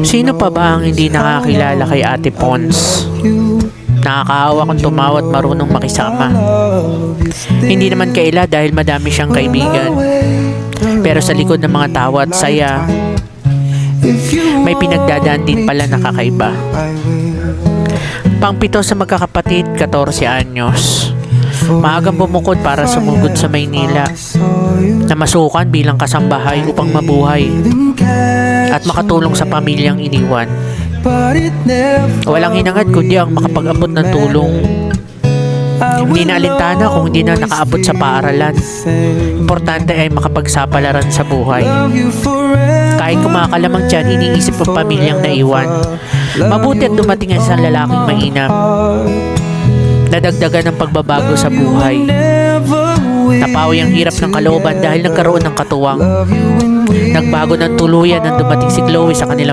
Sino pa ba ang hindi nakakilala kay Ate Pons? Nakakaawa kung tumawa at marunong makisama. Hindi naman kaila dahil madami siyang kaibigan. Pero sa likod ng mga tawa at saya, may pinagdadaan din pala na kakaiba. Pangpito sa magkakapatid, 14 anyos. Maagang bumukod para sumugod sa Maynila, namasukan bilang kasambahay upang mabuhay at makatulong sa pamilyang iniwan. Walang hinangad kundi ang makapag-abot ng tulong. Hindi na alintana kung hindi na nakaabot sa paaralan. Importante ay makapagsapalaran sa buhay. Kahit kumakalamang dyan, iniisip ang pamilyang naiwan. Mabuti at dumating ang isang lalaking mainam. Nadagdagan ng pagbabago sa buhay. Napawi ang hirap ng kalooban dahil nagkaroon ng katuwang. Nagbago ng tuluyan nang dumating si Chloe sa kanilang